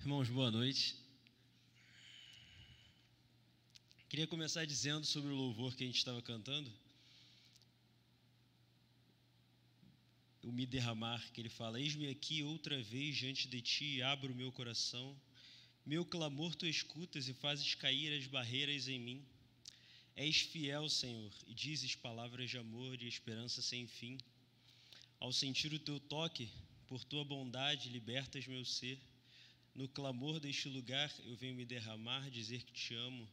Irmãos, boa noite. Queria começar dizendo sobre o louvor que a gente estava cantando. O Me Derramar, que ele fala: eis-me aqui outra vez diante de ti, abro o meu coração. Meu clamor tu escutas e fazes cair as barreiras em mim. És fiel, Senhor, e dizes palavras de amor e esperança sem fim. Ao sentir o teu toque, por tua bondade, libertas meu ser. No clamor deste lugar, eu venho me derramar, dizer que te amo.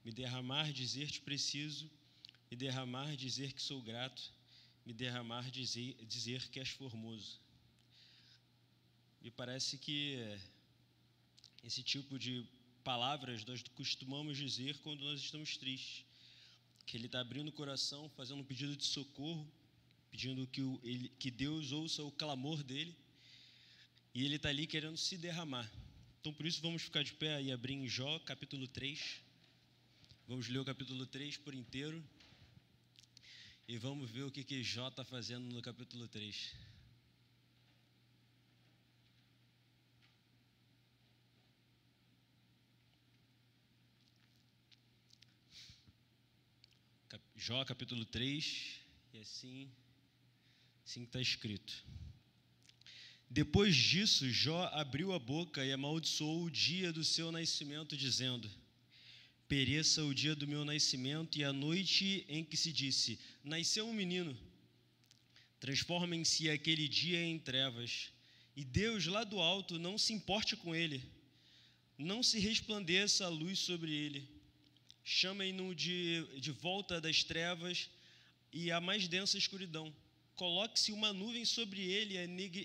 Me derramar, dizer-te preciso. Me derramar, dizer que sou grato. Me derramar, dizer que és formoso. Me parece que esse tipo de palavras nós costumamos dizer quando nós estamos tristes. Que ele está abrindo o coração, fazendo um pedido de socorro, pedindo que Deus ouça o clamor dele, e ele está ali querendo se derramar. Então, por isso, vamos ficar de pé e abrir em Jó, capítulo 3. Vamos ler o capítulo 3 por inteiro, e vamos ver o que Jó está fazendo no capítulo 3. Jó, capítulo 3, e assim que está escrito. Depois disso, Jó abriu a boca e amaldiçoou o dia do seu nascimento, dizendo: pereça o dia do meu nascimento e a noite em que se disse: nasceu um menino. Transformem-se aquele dia em trevas, e Deus lá do alto não se importe com ele, não se resplandeça a luz sobre ele. Chamem-no de volta das trevas e a mais densa escuridão. Coloque-se uma nuvem sobre ele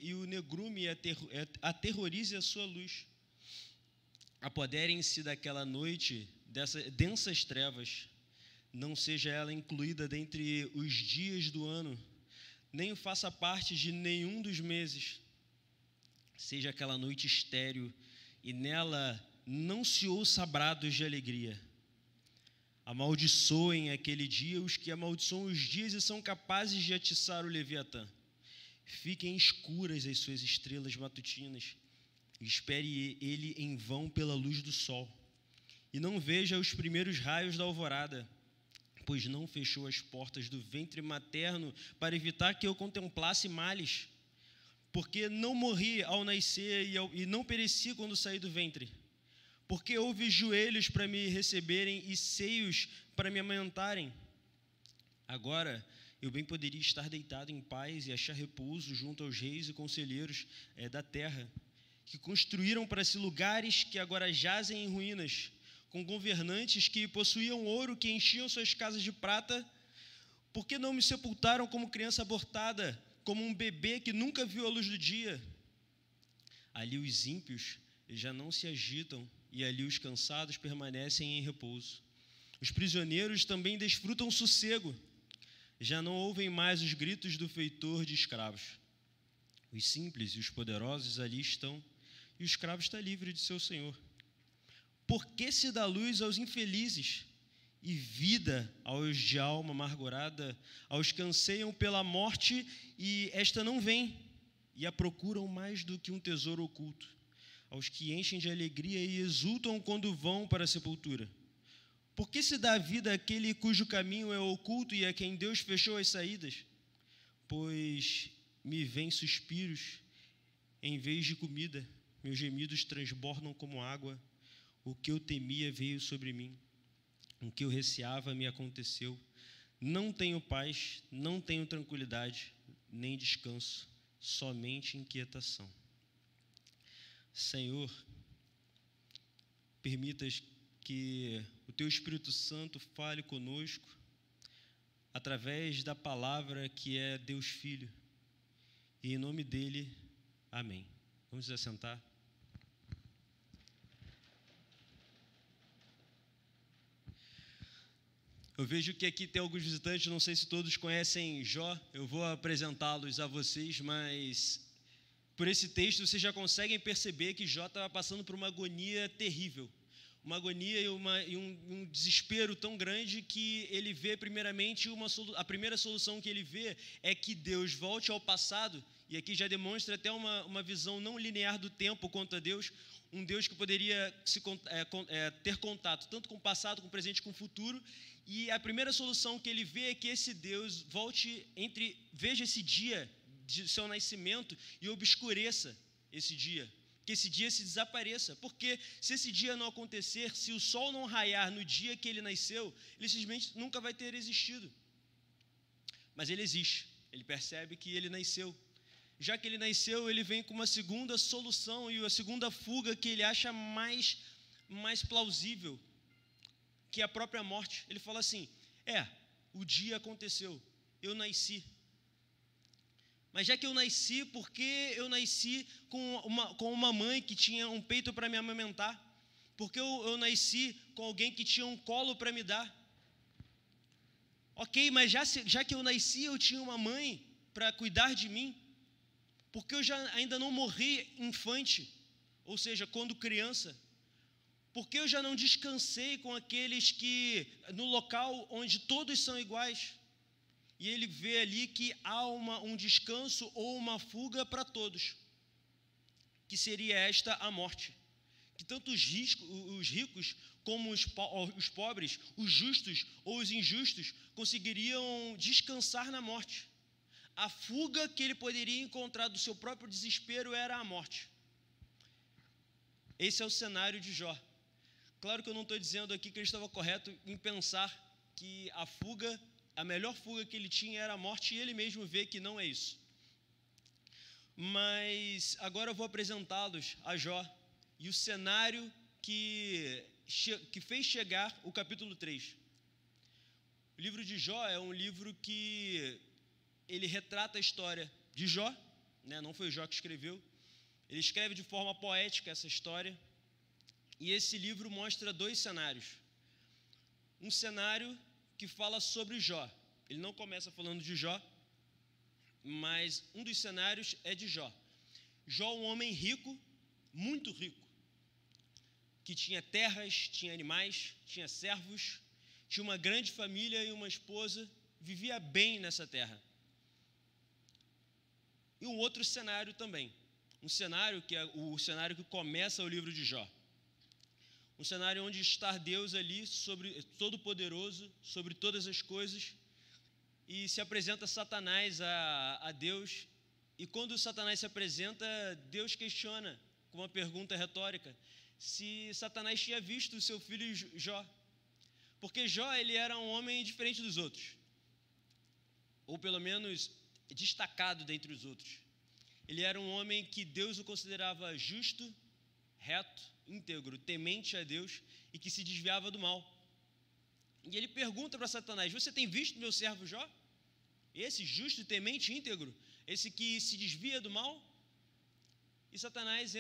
e o negrume aterrorize a sua luz. Apoderem-se daquela noite, dessas densas trevas. Não seja ela incluída dentre os dias do ano, nem faça parte de nenhum dos meses. Seja aquela noite estéril, e nela não se ouça brados de alegria. Amaldiçoem aquele dia os que amaldiçoam os dias e são capazes de atiçar o Leviatã. Fiquem escuras as suas estrelas matutinas, e espere ele em vão pela luz do sol. E não veja os primeiros raios da alvorada, pois não fechou as portas do ventre materno para evitar que eu contemplasse males. Porque não morri ao nascer e não pereci quando saí do ventre. Porque houve joelhos para me receberem e seios para me amamentarem. Agora eu bem poderia estar deitado em paz e achar repouso junto aos reis e conselheiros da terra, que construíram para si lugares que agora jazem em ruínas, com governantes que possuíam ouro, que enchiam suas casas de prata. Por que não me sepultaram como criança abortada, como um bebê que nunca viu a luz do dia? Ali os ímpios já não se agitam, e ali os cansados permanecem em repouso. Os prisioneiros também desfrutam sossego, já não ouvem mais os gritos do feitor de escravos. Os simples e os poderosos ali estão, e o escravo está livre de seu senhor. Por que se dá luz aos infelizes e vida aos de alma amargurada, aos que anseiam pela morte e esta não vem, e a procuram mais do que um tesouro oculto, aos que enchem de alegria e exultam quando vão para a sepultura? Por que se dá vida àquele cujo caminho é oculto e a quem Deus fechou as saídas? Pois me vêm suspiros em vez de comida, meus gemidos transbordam como água. O que eu temia veio sobre mim, o que eu receava me aconteceu. Não tenho paz, não tenho tranquilidade, nem descanso, somente inquietação. Senhor, permitas que o Teu Espírito Santo fale conosco através da palavra que é Deus Filho. E em nome dele, amém. Vamos nos assentar. Eu vejo que aqui tem alguns visitantes, não sei se todos conhecem Jó, eu vou apresentá-los a vocês, mas por esse texto vocês já conseguem perceber que Jó estava passando por uma agonia terrível. Uma agonia e um desespero tão grande que ele vê primeiramente a primeira solução que ele vê é que Deus volte ao passado e aqui já demonstra até uma visão não linear do tempo quanto a Deus, um Deus que poderia ter contato tanto com o passado, com o presente, com o futuro, e a primeira solução que ele vê é que esse Deus veja esse dia de seu nascimento e obscureça esse dia, que esse dia se desapareça, porque se esse dia não acontecer, se o sol não raiar no dia que ele nasceu, ele simplesmente nunca vai ter existido. Mas ele existe, ele percebe que ele nasceu. Já que ele nasceu, ele vem com uma segunda solução e a segunda fuga que ele acha mais plausível, que é a própria morte. Ele fala assim: o dia aconteceu, eu nasci. Mas já que eu nasci, por que eu nasci com uma mãe que tinha um peito para me amamentar? Por que eu nasci com alguém que tinha um colo para me dar? Ok, mas já que eu nasci, eu tinha uma mãe para cuidar de mim. Porque eu ainda não morri infante, ou seja, quando criança. Porque eu já não descansei com aqueles que, no local onde todos são iguais. E ele vê ali que há um descanso ou uma fuga para todos, que seria esta a morte. Que tanto os ricos como os pobres, os justos ou os injustos, conseguiriam descansar na morte. A fuga que ele poderia encontrar do seu próprio desespero era a morte. Esse é o cenário de Jó. Claro que eu não estou dizendo aqui que ele estava correto em pensar que a melhor fuga que ele tinha era a morte, e ele mesmo vê que não é isso. Mas agora eu vou apresentá-los a Jó e o cenário que fez chegar o capítulo 3. O livro de Jó é um livro que ele retrata a história de Jó, né? Não foi Jó que escreveu. Ele escreve de forma poética essa história. E esse livro mostra dois cenários. Um cenário que fala sobre Jó. Ele não começa falando de Jó, mas um dos cenários é de Jó. Jó, um homem rico, muito rico, que tinha terras, tinha animais, tinha servos, tinha uma grande família e uma esposa, vivia bem nessa terra. E um outro cenário também, um cenário que é o cenário que começa o livro de Jó. Um cenário onde está Deus ali, todo-poderoso, sobre todas as coisas, e se apresenta Satanás a Deus, e quando Satanás se apresenta, Deus questiona com uma pergunta retórica se Satanás tinha visto o seu filho Jó, porque Jó ele era um homem diferente dos outros, ou pelo menos destacado dentre os outros. Ele era um homem que Deus o considerava justo, reto, íntegro, temente a Deus e que se desviava do mal. E ele pergunta para Satanás: você tem visto meu servo Jó? Esse justo, temente, íntegro, esse que se desvia do mal? E Satanás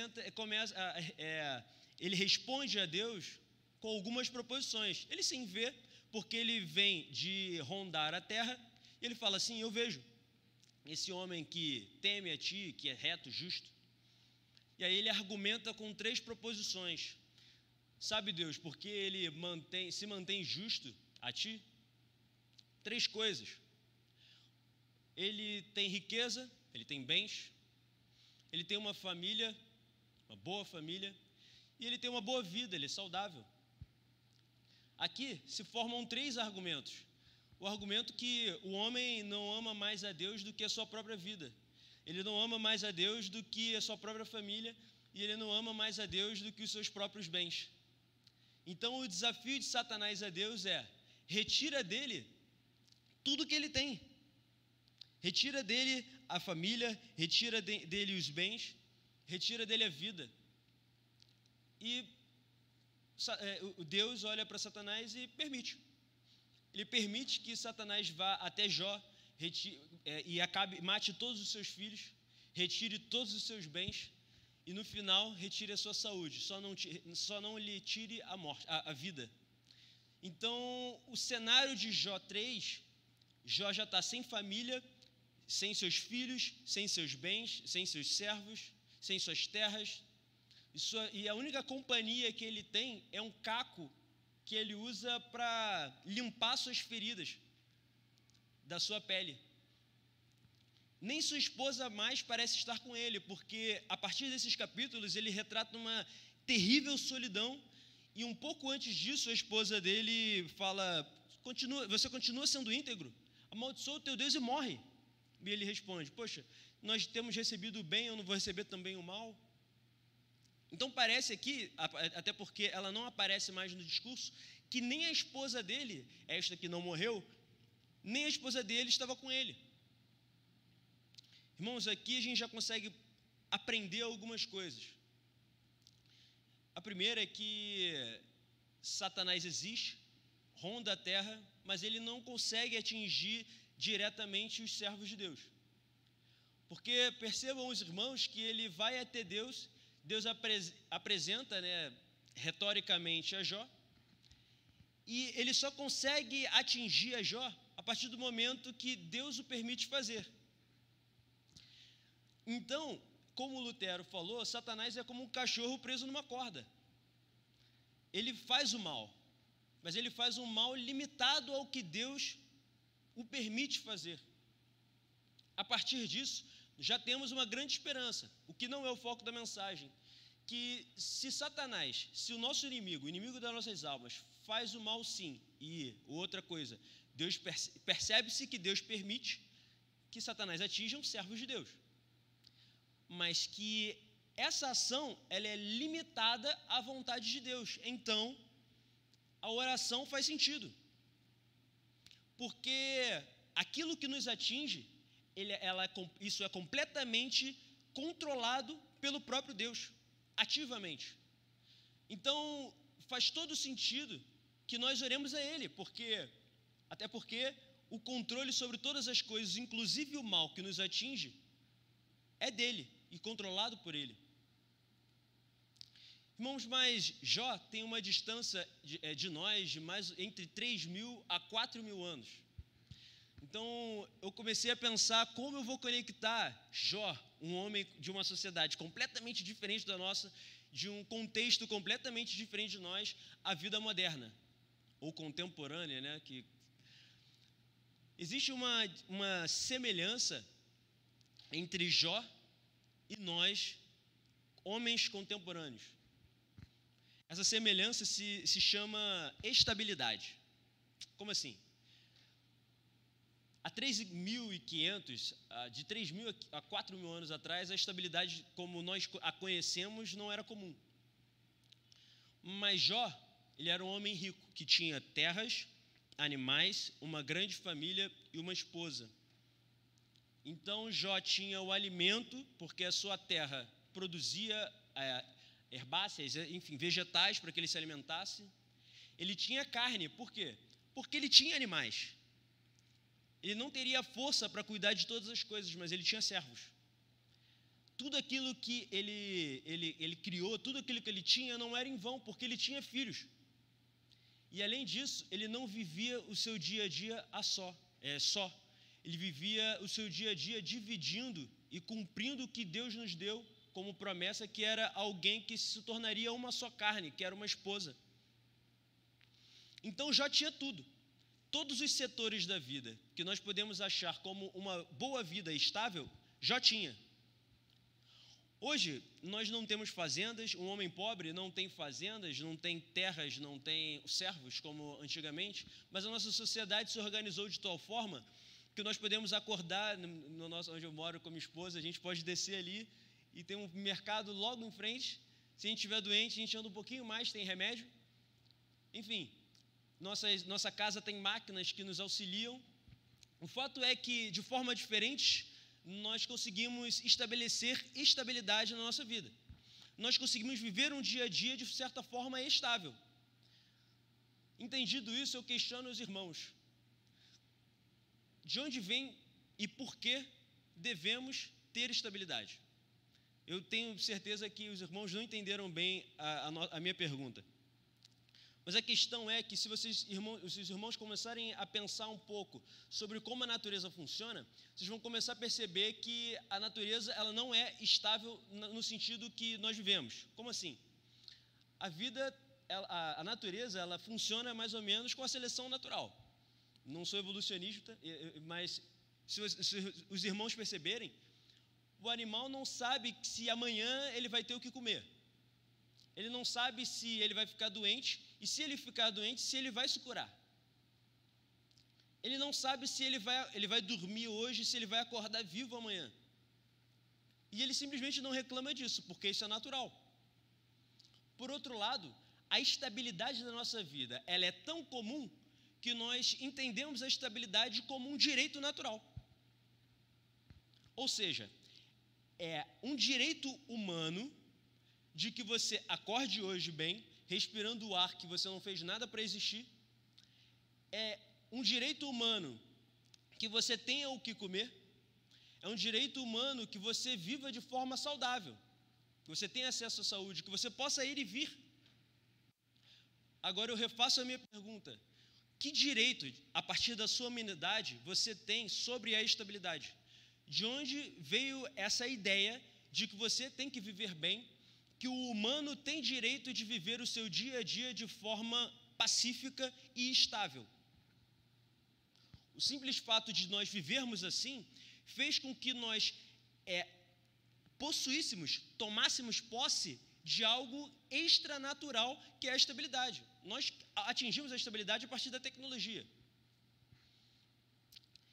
ele responde a Deus com algumas proposições. Ele sim vê, porque ele vem de rondar a terra, e ele fala assim: eu vejo esse homem que teme a ti, que é reto, justo. E aí ele argumenta com 3 proposições. Sabe, Deus, porque ele se mantém justo a ti? 3 coisas. Ele tem riqueza, ele tem bens, ele tem uma família, uma boa família, e ele tem uma boa vida, ele é saudável. Aqui se formam 3 argumentos. O argumento que o homem não ama mais a Deus do que a sua própria vida. Ele não ama mais a Deus do que a sua própria família, e ele não ama mais a Deus do que os seus próprios bens. Então o desafio de Satanás a Deus é: retira dele tudo que ele tem. Retira dele a família, retira dele os bens, retira dele a vida. E Deus olha para Satanás e permite. Ele permite que Satanás vá até Jó e mate todos os seus filhos, retire todos os seus bens e no final retire a sua saúde, só não lhe tire a vida. Então o cenário de Jó 3, Jó já está sem família, sem seus filhos, sem seus bens, sem seus servos, sem suas terras, e a única companhia que ele tem é um caco que ele usa para limpar suas feridas da sua pele. nem sua esposa mais parece estar com ele, porque a partir desses capítulos ele retrata uma terrível solidão, e um pouco antes disso a esposa dele fala: você continua sendo íntegro? Amaldiçoa o teu Deus e morre. E ele responde: poxa, nós temos recebido o bem, eu não vou receber também o mal? Então parece aqui, até porque ela não aparece mais no discurso, que nem a esposa dele, esta que não morreu, nem a esposa dele estava com ele. Irmãos, aqui a gente já consegue aprender algumas coisas. A primeira é que Satanás existe, ronda a terra, mas ele não consegue atingir diretamente os servos de Deus. Porque percebam os irmãos que ele vai até Deus, Deus apresenta, retoricamente a Jó, e ele só consegue atingir a Jó a partir do momento que Deus o permite fazer. Então, como Lutero falou, Satanás é como um cachorro preso numa corda. Ele faz o mal, mas ele faz um mal limitado ao que Deus o permite fazer. A partir disso, já temos uma grande esperança, o que não é o foco da mensagem, que se Satanás, se o nosso inimigo, o inimigo das nossas almas, faz o mal sim, e outra coisa, Deus percebe-se que Deus permite que Satanás atinja os servos de Deus, mas que essa ação ela é limitada à vontade de Deus. Então, a oração faz sentido, porque aquilo que nos atinge, isso é completamente controlado pelo próprio Deus, ativamente. Então, faz todo sentido que nós oremos a Ele, até porque o controle sobre todas as coisas, inclusive o mal que nos atinge, é dele e controlado por ele. Irmãos, mas Jó tem uma distância de nós de mais entre 3.000 a 4.000 anos. Então, eu comecei a pensar como eu vou conectar Jó, um homem de uma sociedade completamente diferente da nossa, de um contexto completamente diferente de nós, à vida moderna, ou contemporânea, que existe uma semelhança entre Jó e nós, homens contemporâneos. Essa semelhança se chama estabilidade. Como assim? Há 3.500, de 3.000 a 4.000 anos atrás, a estabilidade como nós a conhecemos não era comum. Mas Jó, ele era um homem rico, que tinha terras, animais, uma grande família e uma esposa. Então Jó tinha o alimento, porque a sua terra produzia herbáceas, enfim, vegetais para que ele se alimentasse. Ele tinha carne, por quê? Porque ele tinha animais. Ele não teria força para cuidar de todas as coisas, mas ele tinha servos. Tudo aquilo que ele criou, tudo aquilo que ele tinha não era em vão, porque ele tinha filhos. E além disso, ele não vivia o seu dia a dia só. Ele vivia o seu dia a dia dividindo e cumprindo o que Deus nos deu como promessa, que era alguém que se tornaria uma só carne, que era uma esposa. Então Jó tinha tudo. Todos os setores da vida que nós podemos achar como uma boa vida estável, Jó tinha. Hoje, nós não temos fazendas, um homem pobre não tem fazendas, não tem terras, não tem servos como antigamente, mas a nossa sociedade se organizou de tal forma que nós podemos acordar, onde eu moro com a minha esposa, a gente pode descer ali e tem um mercado logo em frente. Se a gente estiver doente, a gente anda um pouquinho mais, tem remédio. Enfim, nossa casa tem máquinas que nos auxiliam. O fato é que, de forma diferente, nós conseguimos estabelecer estabilidade na nossa vida. Nós conseguimos viver um dia a dia de certa forma estável. Entendido isso, eu questiono os irmãos. De onde vem e por que devemos ter estabilidade? Eu tenho certeza que os irmãos não entenderam bem a minha pergunta. Mas a questão é que se os irmãos começarem a pensar um pouco sobre como a natureza funciona, vocês vão começar a perceber que a natureza ela não é estável no sentido que nós vivemos. Como assim? A natureza ela funciona mais ou menos com a seleção natural. Não sou evolucionista, mas Se os irmãos perceberem, o animal não sabe se amanhã ele vai ter o que comer. Ele não sabe se ele vai ficar doente, e se ele ficar doente, se ele vai se curar. Ele não sabe se ele vai dormir hoje, se ele vai acordar vivo amanhã. E ele simplesmente não reclama disso, porque isso é natural. Por outro lado, a estabilidade da nossa vida, ela é tão comum que nós entendemos a estabilidade como um direito natural. Ou seja, é um direito humano de que você acorde hoje bem, respirando o ar que você não fez nada para existir. É um direito humano que você tenha o que comer. É um direito humano que você viva de forma saudável, que você tenha acesso à saúde, que você possa ir e vir. Agora eu refaço a minha pergunta. Que direito, a partir da sua humanidade, você tem sobre a estabilidade? De onde veio essa ideia de que você tem que viver bem, que o humano tem direito de viver o seu dia a dia de forma pacífica e estável? O simples fato de nós vivermos assim fez com que nós tomássemos posse de algo extranatural, que é a estabilidade. Nós atingimos a estabilidade a partir da tecnologia.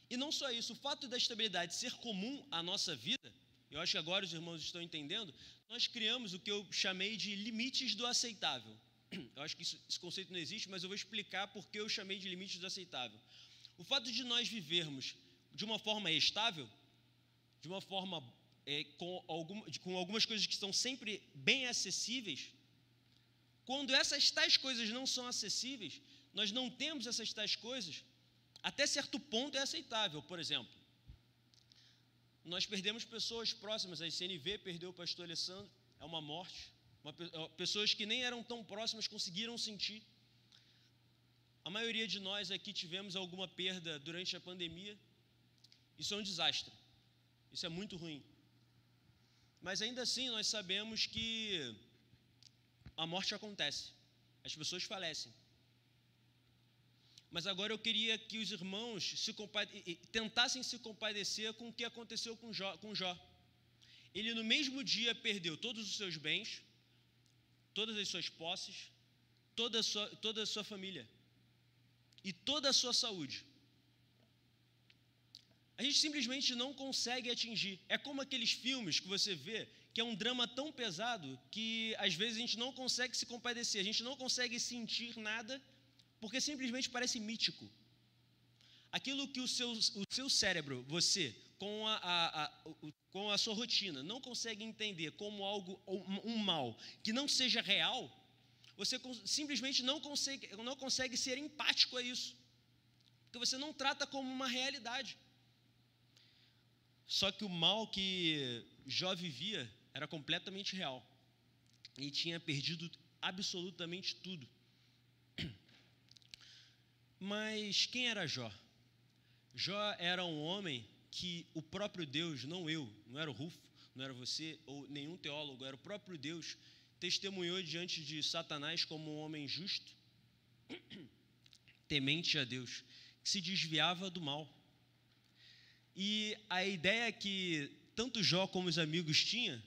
E não só isso, o fato da estabilidade ser comum à nossa vida, eu acho que agora os irmãos estão entendendo, nós criamos o que eu chamei de limites do aceitável. Eu acho que esse conceito não existe, mas eu vou explicar por que eu chamei de limites do aceitável. O fato de nós vivermos de uma forma estável, de uma forma com algumas coisas que estão sempre bem acessíveis, quando essas tais coisas não são acessíveis, nós não temos essas tais coisas, até certo ponto é aceitável. Por exemplo, nós perdemos pessoas próximas, a ICNV perdeu o pastor Alessandro, é uma morte, pessoas que nem eram tão próximas conseguiram sentir. A maioria de nós aqui tivemos alguma perda durante a pandemia. Isso é um desastre, isso é muito ruim. Mas ainda assim nós sabemos que a morte acontece, as pessoas falecem. Mas agora eu queria que os irmãos tentassem se compadecer com o que aconteceu com Jó. Ele no mesmo dia perdeu todos os seus bens, todas as suas posses, toda a sua família e toda a sua saúde. A gente simplesmente não consegue atingir. É como aqueles filmes que você vê, que é um drama tão pesado que às vezes a gente não consegue se compadecer, a gente não consegue sentir nada, porque simplesmente parece mítico. Aquilo que o seu cérebro, você, com a sua rotina, não consegue entender como algo, um mal que não seja real, você simplesmente não consegue ser empático a isso, porque você não trata como uma realidade. Só que o mal que Jó vivia era completamente real. E tinha perdido absolutamente tudo. Mas quem era Jó? Jó era um homem que o próprio Deus, não era o Rufo, não era você ou nenhum teólogo, era o próprio Deus, testemunhou diante de Satanás como um homem justo, temente a Deus, que se desviava do mal. E a ideia que tanto Jó como os amigos tinham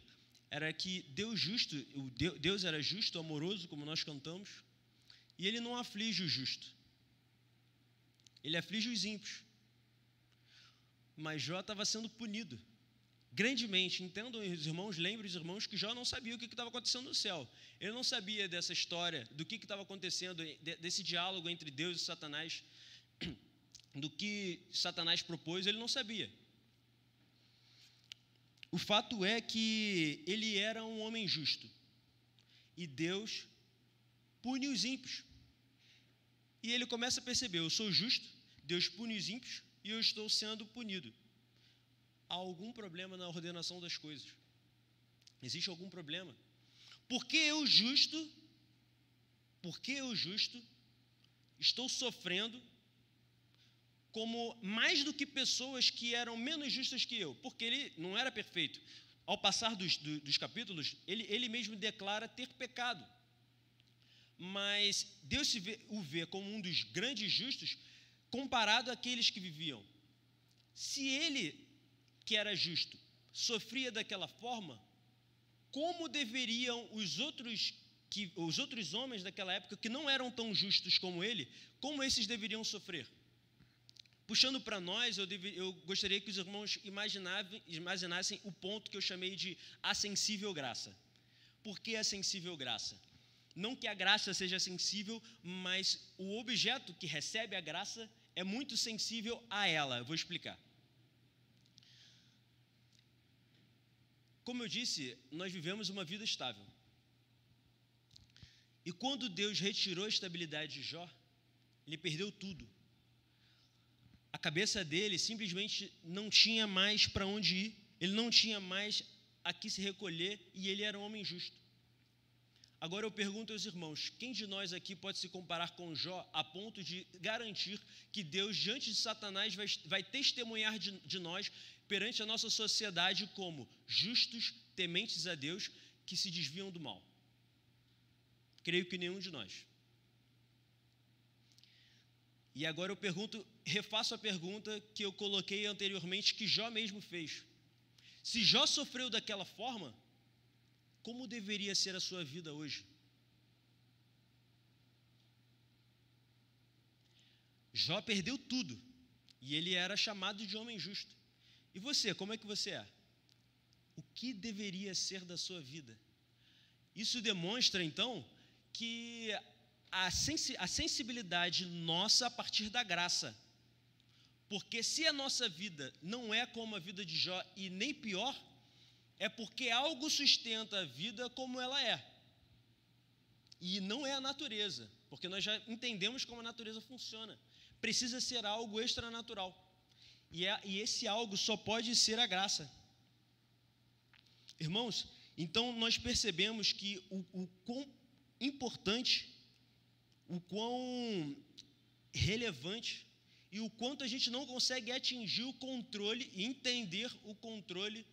era que Deus era justo, amoroso, como nós cantamos, e Ele não aflige o justo, Ele aflige os ímpios. Mas Jó estava sendo punido grandemente. Entendam, os irmãos, lembrem os irmãos que Jó não sabia o que estava acontecendo no céu. Ele não sabia dessa história, do que estava acontecendo, desse diálogo entre Deus e Satanás, do que Satanás propôs, ele não sabia. O fato é que ele era um homem justo e Deus pune os ímpios. E ele começa a perceber: eu sou justo, Deus pune os ímpios e eu estou sendo punido. Há algum problema na ordenação das coisas? Existe algum problema? Por que eu, justo, estou sofrendo como mais do que pessoas que eram menos justas que eu? Porque ele não era perfeito. Ao passar dos capítulos, ele mesmo declara ter pecado. Mas Deus o vê como um dos grandes justos comparado àqueles que viviam Se ele, que era justo, sofria daquela forma, como deveriam os outros homens daquela época, que não eram tão justos como ele, como esses deveriam sofrer? Puxando para nós, eu gostaria que os irmãos imaginassem o ponto que eu chamei de a sensível graça. Por que a sensível graça? Não que a graça seja sensível, mas o objeto que recebe a graça é muito sensível a ela. Eu vou explicar. Como eu disse, nós vivemos uma vida estável. E quando Deus retirou a estabilidade de Jó, ele perdeu tudo. A cabeça dele simplesmente não tinha mais para onde ir, ele não tinha mais a que se recolher, e ele era um homem justo. Agora eu pergunto aos irmãos, quem de nós aqui pode se comparar com Jó a ponto de garantir que Deus, diante de Satanás, vai testemunhar de nós perante a nossa sociedade como justos, tementes a Deus, que se desviam do mal? Creio que nenhum de nós. E agora eu refaço a pergunta que eu coloquei anteriormente, que Jó mesmo fez. Se Jó sofreu daquela forma, como deveria ser a sua vida hoje? Jó perdeu tudo, e ele era chamado de homem justo. E você, como é que você é? O que deveria ser da sua vida? Isso demonstra, então, que a sensibilidade nossa a partir da graça. Porque se a nossa vida não é como a vida de Jó, e nem pior, é porque algo sustenta a vida como ela é. E não é a natureza, porque nós já entendemos como a natureza funciona. Precisa ser algo extranatural. E esse algo só pode ser a graça. Irmãos, então nós percebemos que o quão importante, o quão relevante e o quanto a gente não consegue atingir o controle e entender o controle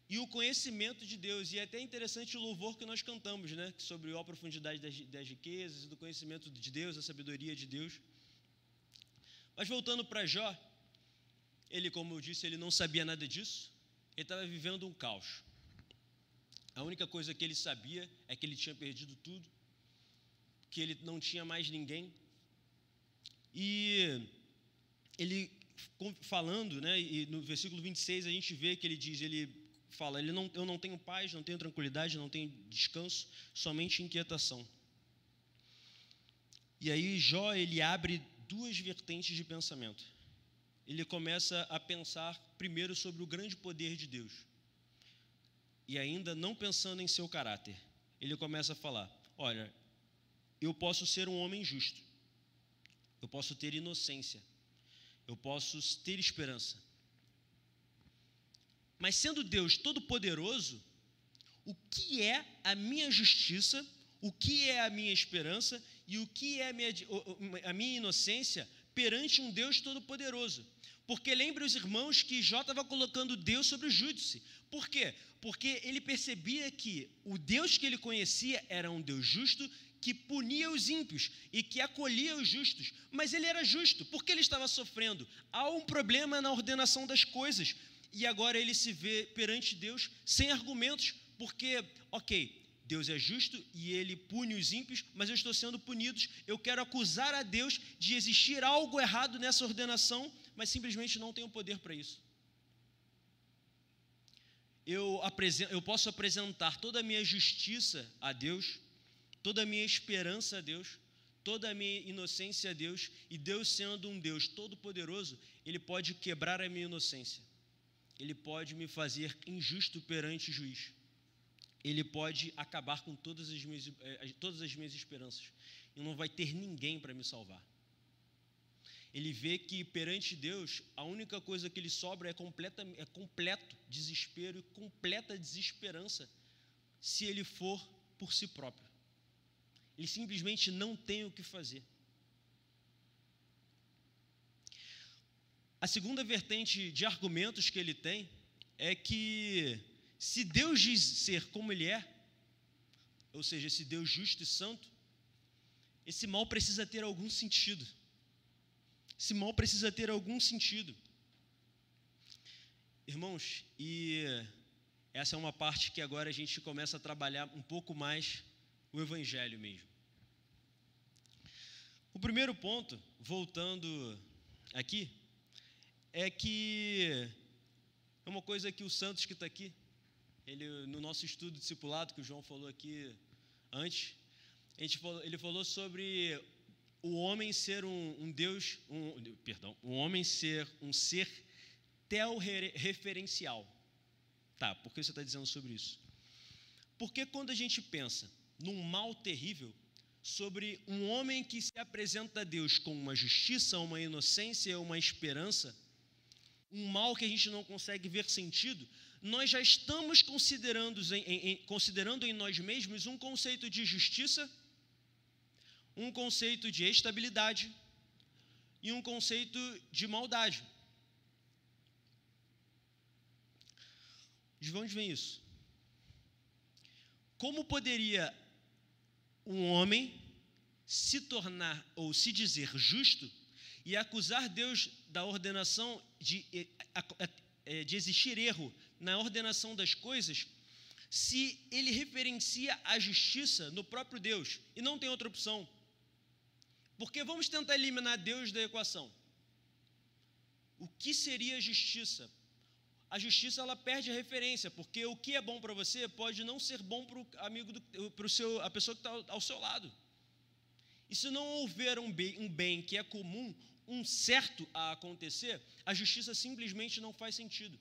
e o conhecimento de Deus. E é até interessante o louvor que nós cantamos, né? Sobre a profundidade das riquezas e do conhecimento de Deus, a sabedoria de Deus. Mas voltando para Jó, ele, como eu disse, ele não sabia nada disso. Ele estava vivendo um caos. A única coisa que ele sabia é que ele tinha perdido tudo, que ele não tinha mais ninguém. E ele falando, né, e no versículo 26 a gente vê que ele fala, eu não tenho paz, não tenho tranquilidade, não tenho descanso, somente inquietação. E aí Jó, ele abre duas vertentes de pensamento. Ele começa a pensar primeiro sobre o grande poder de Deus. E ainda não pensando em seu caráter. Ele começa a falar, olha, eu posso ser um homem justo. Eu posso ter inocência. Eu posso ter esperança. Mas sendo Deus todo-poderoso, o que é a minha justiça, o que é a minha esperança e o que é a minha inocência perante um Deus todo-poderoso? Porque lembre os irmãos que Jó estava colocando Deus sobre o júdice. Por quê? Porque ele percebia que o Deus que ele conhecia era um Deus justo, que punia os ímpios e que acolhia os justos. Mas ele era justo, porque ele estava sofrendo. Há um problema na ordenação das coisas. E agora ele se vê perante Deus sem argumentos, porque, ok, Deus é justo e ele pune os ímpios, mas eu estou sendo punido. Eu quero acusar a Deus de existir algo errado nessa ordenação, mas simplesmente não tenho poder para isso. Eu posso apresentar toda a minha justiça a Deus, toda a minha esperança a Deus, toda a minha inocência a Deus, e Deus, sendo um Deus todo-poderoso, Ele pode quebrar a minha inocência. Ele pode me fazer injusto perante o juiz. Ele pode acabar com todas as minhas esperanças. E não vai ter ninguém para me salvar. Ele vê que perante Deus, a única coisa que lhe sobra é completo desespero e completa desesperança se ele for por si próprio. Ele simplesmente não tem o que fazer. A segunda vertente de argumentos que ele tem é que se Deus diz ser como Ele é, ou seja, esse Deus justo e santo, esse mal precisa ter algum sentido. Esse mal precisa ter algum sentido. Irmãos, e essa é uma parte que agora a gente começa a trabalhar um pouco mais o Evangelho mesmo. O primeiro ponto, voltando aqui, é que é uma coisa que o Santos que está aqui, no nosso estudo discipulado, que o João falou aqui antes, ele falou sobre o homem ser um homem ser um ser teorreferencial. Tá, por que você está dizendo sobre isso? Porque quando a gente pensa num mal terrível, sobre um homem que se apresenta a Deus com uma justiça, uma inocência, uma esperança, um mal que a gente não consegue ver sentido, nós já estamos considerando em nós mesmos um conceito de justiça, um conceito de estabilidade e um conceito de maldade. De onde vem isso? Como poderia um homem se tornar ou se dizer justo e acusar Deus da ordenação de existir erro na ordenação das coisas, se ele referencia a justiça no próprio Deus e não tem outra opção? Porque vamos tentar eliminar Deus da equação. O que seria justiça? A justiça, ela perde a referência, porque o que é bom para você pode não ser bom para o amigo, a pessoa que está ao seu lado. E se não houver um bem que é comum, um certo a acontecer, a justiça simplesmente não faz sentido.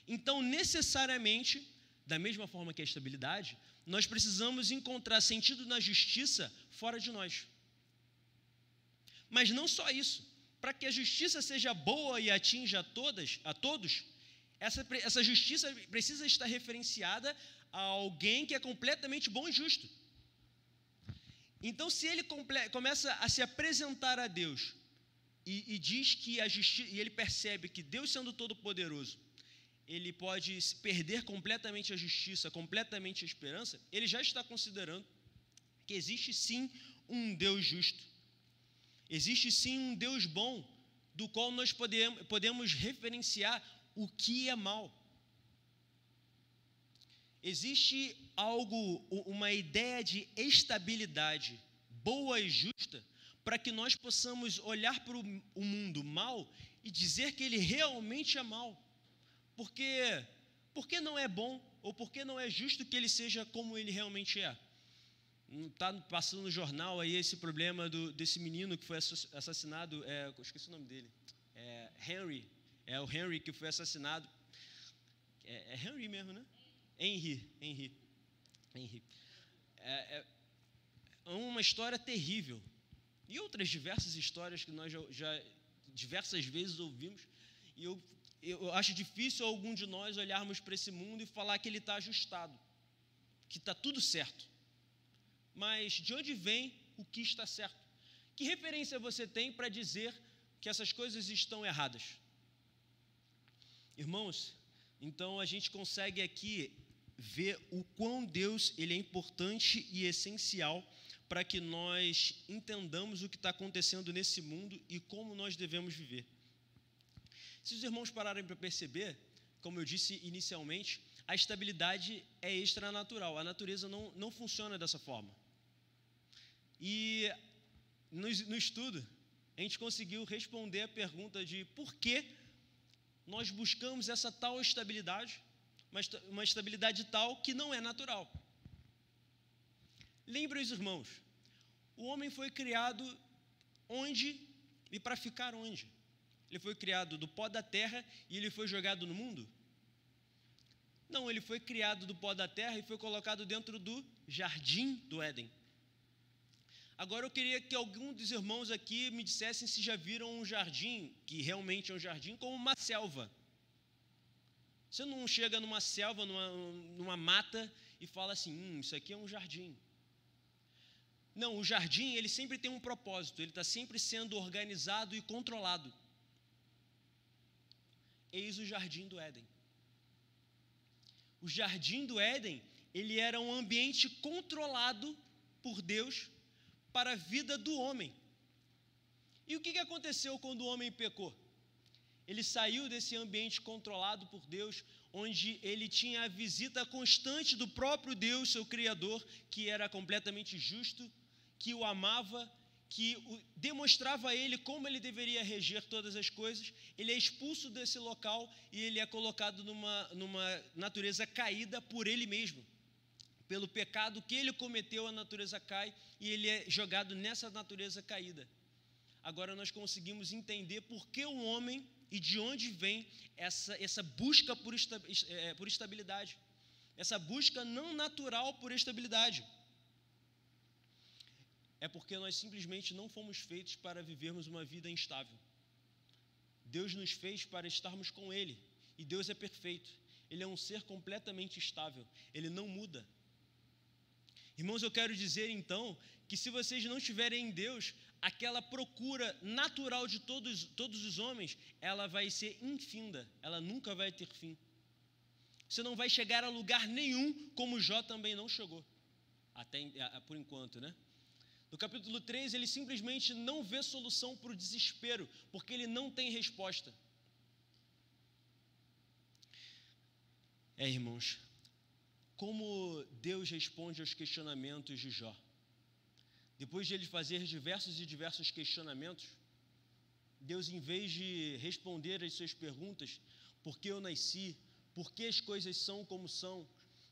Então, necessariamente, da mesma forma que a estabilidade, nós precisamos encontrar sentido na justiça fora de nós. Mas não só isso. Para que a justiça seja boa e atinja a todos, essa justiça precisa estar referenciada a alguém que é completamente bom e justo. Então, se ele começa a se apresentar a Deus e diz que a justiça, e ele percebe que Deus, sendo todo-poderoso, ele pode perder completamente a justiça, completamente a esperança, ele já está considerando que existe sim um Deus justo. Existe sim um Deus bom, do qual nós podemos referenciar o que é mal. Existe uma ideia de estabilidade boa e justa, para que nós possamos olhar para o mundo mal e dizer que ele realmente é mal. Porque não é bom, ou porque não é justo que ele seja como ele realmente é. Está passando no jornal aí esse problema desse menino que foi assassinado, eu esqueci o nome dele, Henry, o Henry que foi assassinado, é Henry mesmo, né? Henry. É uma história terrível, e outras diversas histórias que nós já diversas vezes ouvimos, e eu acho difícil algum de nós olharmos para esse mundo e falar que ele está ajustado, que está tudo certo. Mas de onde vem o que está certo? Que referência você tem para dizer que essas coisas estão erradas? Irmãos, então a gente consegue aqui ver o quão Deus ele é importante e essencial para que nós entendamos o que está acontecendo nesse mundo e como nós devemos viver. Se os irmãos pararem para perceber, como eu disse inicialmente, a estabilidade é extranatural. A natureza não funciona dessa forma. E no estudo, a gente conseguiu responder a pergunta de por que nós buscamos essa tal estabilidade, uma estabilidade tal que não é natural. Lembrem os irmãos, o homem foi criado onde e para ficar onde? Ele foi criado do pó da terra e ele foi jogado no mundo? Não, ele foi criado do pó da terra e foi colocado dentro do jardim do Éden. Agora eu queria que algum dos irmãos aqui me dissessem se já viram um jardim, que realmente é um jardim, como uma selva. Você não chega numa selva, numa mata e fala assim, isso aqui é um jardim. Não, o jardim, ele sempre tem um propósito, ele está sempre sendo organizado e controlado. Eis o jardim do Éden. O jardim do Éden, ele era um ambiente controlado por Deus para a vida do homem. E o que aconteceu quando o homem pecou? Ele saiu desse ambiente controlado por Deus, onde ele tinha a visita constante do próprio Deus, seu Criador, que era completamente justo, que o amava, que demonstrava a ele como ele deveria reger todas as coisas. Ele é expulso desse local e ele é colocado numa natureza caída por ele mesmo. Pelo pecado que ele cometeu, a natureza cai e ele é jogado nessa natureza caída. Agora nós conseguimos entender por que o homem e de onde vem essa busca por estabilidade, essa busca não natural por estabilidade. É porque nós simplesmente não fomos feitos para vivermos uma vida instável. Deus nos fez para estarmos com Ele, e Deus é perfeito. Ele é um ser completamente estável, Ele não muda. Irmãos, eu quero dizer então que se vocês não estiverem em Deus, aquela procura natural de todos os homens, ela vai ser infinda, ela nunca vai ter fim. Você não vai chegar a lugar nenhum, como Jó também não chegou, por enquanto, né? No capítulo 3, ele simplesmente não vê solução para o desespero, porque ele não tem resposta. Irmãos, como Deus responde aos questionamentos de Jó? Depois de ele fazer diversos questionamentos, Deus, em vez de responder às suas perguntas, por que eu nasci, por que as coisas são como são,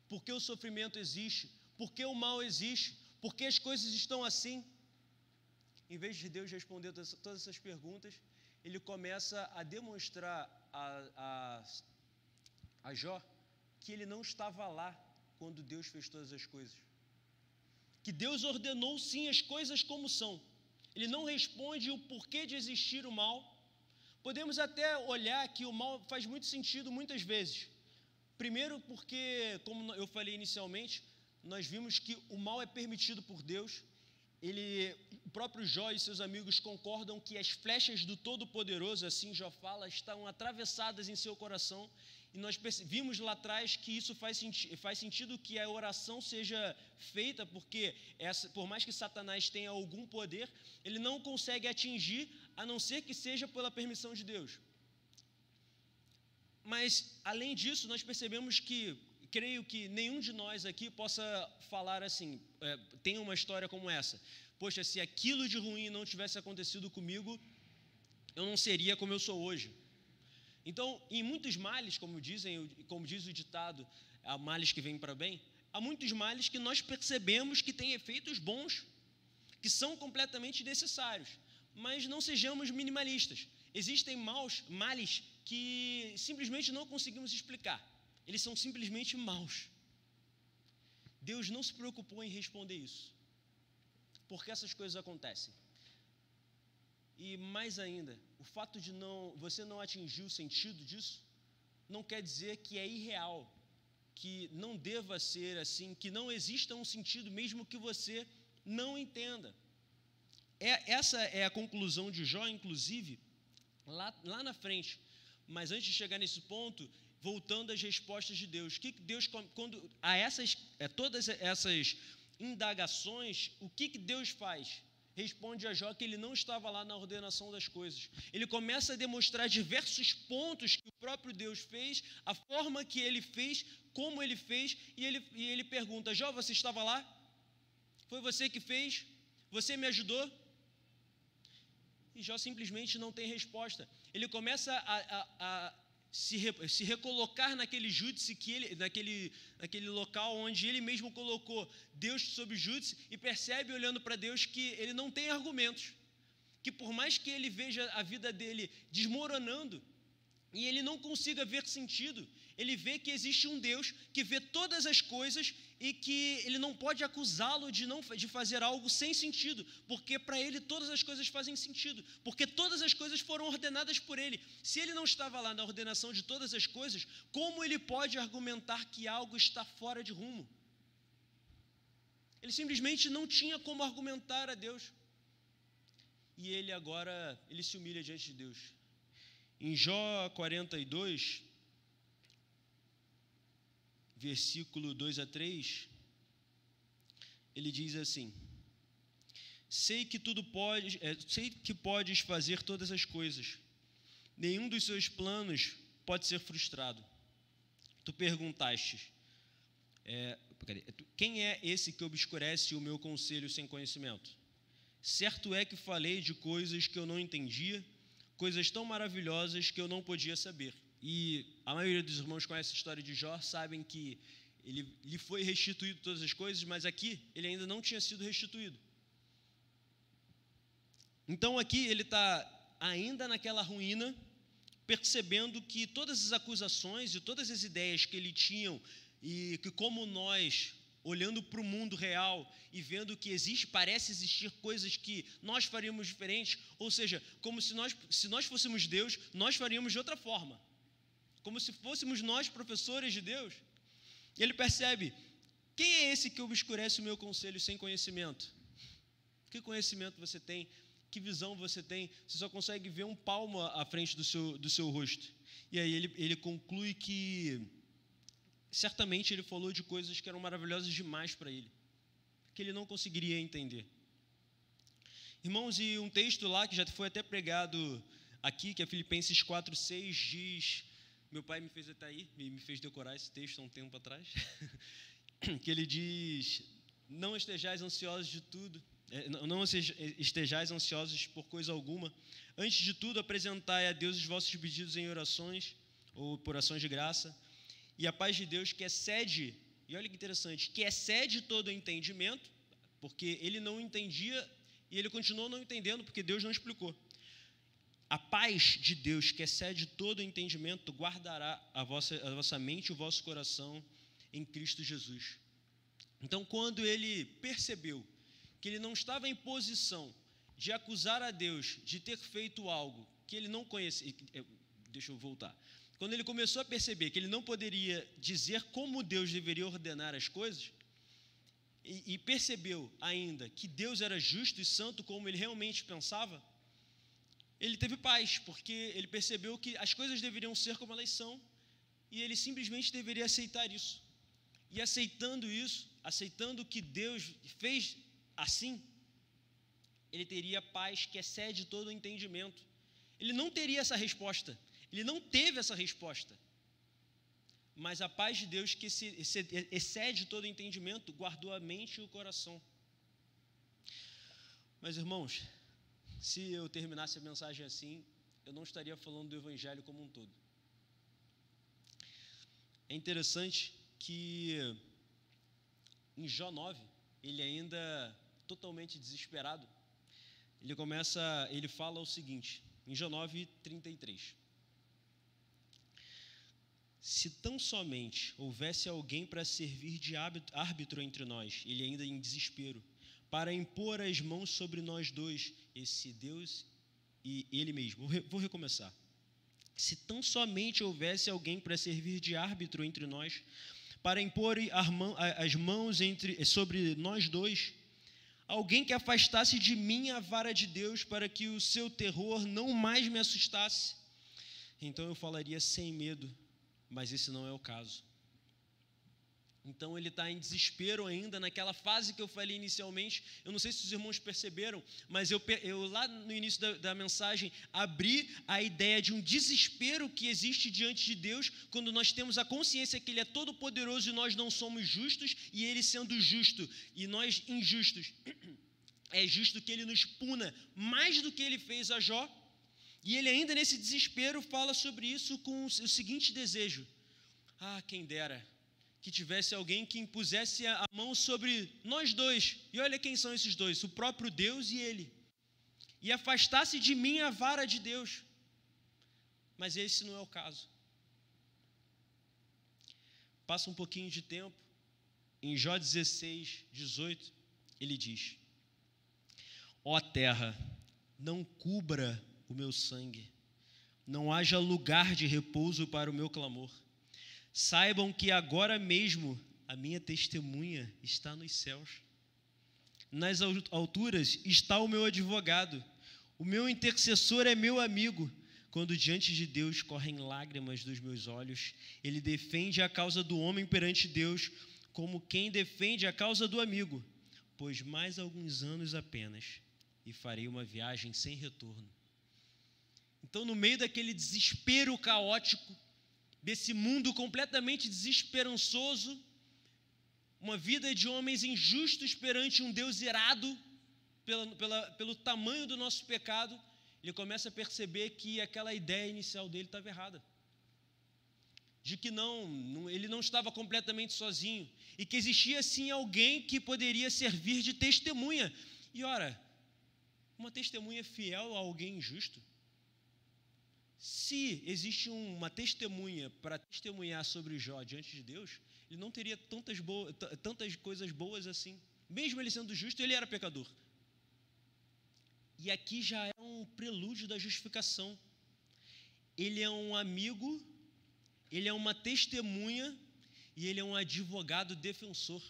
por que o sofrimento existe, por que o mal existe, por que as coisas estão assim, em vez de Deus responder todas essas perguntas, ele começa a demonstrar a Jó que ele não estava lá quando Deus fez todas as coisas. Que Deus ordenou sim as coisas como são. Ele não responde o porquê de existir o mal. Podemos até olhar que o mal faz muito sentido muitas vezes. Primeiro porque, como eu falei inicialmente, nós vimos que o mal é permitido por Deus. O próprio Jó e seus amigos concordam que as flechas do Todo-Poderoso, assim Jó fala, estão atravessadas em seu coração. E nós vimos lá atrás que isso faz sentido que a oração seja feita, porque por mais que Satanás tenha algum poder, ele não consegue atingir, a não ser que seja pela permissão de Deus. Mas, além disso, nós percebemos que, creio que nenhum de nós aqui possa falar assim, tem uma história como essa. Poxa, se aquilo de ruim não tivesse acontecido comigo, eu não seria como eu sou hoje. Então, em muitos males, como diz o ditado, há males que vêm para bem, há muitos males que nós percebemos que têm efeitos bons, que são completamente necessários, mas não sejamos minimalistas. Existem males que simplesmente não conseguimos explicar, eles são simplesmente maus. Deus não se preocupou em responder isso, porque essas coisas acontecem. E mais ainda, o fato de você não atingir o sentido disso, não quer dizer que é irreal, que não deva ser assim, que não exista um sentido mesmo que você não entenda. Essa é a conclusão de Jó, inclusive, lá na frente. Mas antes de chegar nesse ponto, voltando às respostas de Deus, que Deus, quando todas essas indagações, o que Deus faz? Responde a Jó que ele não estava lá na ordenação das coisas. Ele começa a demonstrar diversos pontos que o próprio Deus fez, a forma que ele fez, como ele fez, e ele pergunta: Jó, você estava lá? Foi você que fez? Você me ajudou? E Jó simplesmente não tem resposta. Ele começa a se recolocar naquele júdice, naquele local onde ele mesmo colocou Deus sob júdice, e percebe, olhando para Deus, que ele não tem argumentos, que por mais que ele veja a vida dele desmoronando e ele não consiga ver sentido, ele vê que existe um Deus que vê todas as coisas e que ele não pode acusá-lo de fazer algo sem sentido, porque para ele todas as coisas fazem sentido, porque todas as coisas foram ordenadas por ele. Se ele não estava lá na ordenação de todas as coisas, como ele pode argumentar que algo está fora de rumo? Ele simplesmente não tinha como argumentar a Deus. E ele se humilha diante de Deus. Em Jó 42, versículo 2 a 3, ele diz assim: sei que podes fazer todas as coisas, nenhum dos seus planos pode ser frustrado. Tu perguntaste, quem é esse que obscurece o meu conselho sem conhecimento? Certo é que falei de coisas que eu não entendia, coisas tão maravilhosas que eu não podia saber. E a maioria dos irmãos conhece a história de Jó, sabem que lhe foi restituído todas as coisas, mas aqui ele ainda não tinha sido restituído. Então aqui ele está ainda naquela ruína, percebendo que todas as acusações e todas as ideias que ele tinha, e que como nós, olhando para o mundo real e vendo que parece existir coisas que nós faríamos diferentes, ou seja, como se nós fôssemos Deus, nós faríamos de outra forma. Como se fôssemos nós professores de Deus. E ele percebe, quem é esse que obscurece o meu conselho sem conhecimento? Que conhecimento você tem? Que visão você tem? Você só consegue ver um palmo à frente do seu rosto. E aí ele conclui que certamente ele falou de coisas que eram maravilhosas demais para ele, que ele não conseguiria entender. Irmãos, e um texto lá que já foi até pregado aqui, que é Filipenses 4:6, diz, meu pai me fez até aí, me fez decorar esse texto há um tempo atrás, que ele diz, não estejais ansiosos de tudo, não estejais ansiosos por coisa alguma, antes de tudo apresentai a Deus os vossos pedidos em orações, ou por ações de graça, e a paz de Deus que excede, e olha que interessante, que excede todo o entendimento, porque ele não entendia e ele continuou não entendendo porque Deus não explicou. A paz de Deus que excede todo o entendimento guardará a vossa mente e o vosso coração em Cristo Jesus. Então, quando ele percebeu que ele não estava em posição de acusar a Deus de ter feito algo que ele não conhecia, deixa eu voltar. Quando ele começou a perceber que ele não poderia dizer como Deus deveria ordenar as coisas, e percebeu ainda que Deus era justo e santo como ele realmente pensava, ele teve paz, porque ele percebeu que as coisas deveriam ser como elas são, e ele simplesmente deveria aceitar isso. E aceitando isso, aceitando que Deus fez assim, ele teria paz que excede todo o entendimento. Ele não teria essa resposta. Ele não teve essa resposta, mas a paz de Deus que excede todo entendimento guardou a mente e o coração. Mas, irmãos, se eu terminasse a mensagem assim, eu não estaria falando do Evangelho como um todo. É interessante que em Jó 9, ele ainda totalmente desesperado, ele fala o seguinte, em Jó 9:33. Se tão somente houvesse alguém para servir de árbitro entre nós, ele ainda em desespero, para impor as mãos sobre nós dois, esse Deus e ele mesmo. Vou recomeçar. Se tão somente houvesse alguém para servir de árbitro entre nós, para impor as mãos sobre nós dois, alguém que afastasse de mim a vara de Deus para que o seu terror não mais me assustasse, então eu falaria sem medo, mas esse não é o caso. Então ele está em desespero ainda, naquela fase que eu falei inicialmente. Eu não sei se os irmãos perceberam, mas eu lá no início da mensagem abri a ideia de um desespero que existe diante de Deus quando nós temos a consciência que Ele é todo poderoso e nós não somos justos, e Ele sendo justo e nós injustos, é justo que Ele nos puna mais do que Ele fez a Jó. E ele ainda nesse desespero fala sobre isso com o seguinte desejo: quem dera que tivesse alguém que impusesse a mão sobre nós dois, e olha quem são esses dois, o próprio Deus e ele, e afastasse de mim a vara de Deus, mas esse não é o caso. Passa um pouquinho de tempo, em Jó 16:18, ele diz: ó terra, não cubra o meu sangue, não haja lugar de repouso para o meu clamor. Saibam que agora mesmo a minha testemunha está nos céus. Nas alturas está o meu advogado, o meu intercessor é meu amigo. Quando diante de Deus correm lágrimas dos meus olhos, ele defende a causa do homem perante Deus, como quem defende a causa do amigo. Pois mais alguns anos apenas, e farei uma viagem sem retorno. Então, no meio daquele desespero caótico, desse mundo completamente desesperançoso, uma vida de homens injustos perante um Deus irado pelo tamanho do nosso pecado, ele começa a perceber que aquela ideia inicial dele estava errada. De que ele não estava completamente sozinho e que existia sim alguém que poderia servir de testemunha. E ora, uma testemunha fiel a alguém injusto? Se existe uma testemunha para testemunhar sobre Jó diante de Deus, ele não teria tantas coisas boas assim. Mesmo ele sendo justo, ele era pecador. E aqui já é um prelúdio da justificação. Ele é um amigo, ele é uma testemunha e ele é um advogado defensor.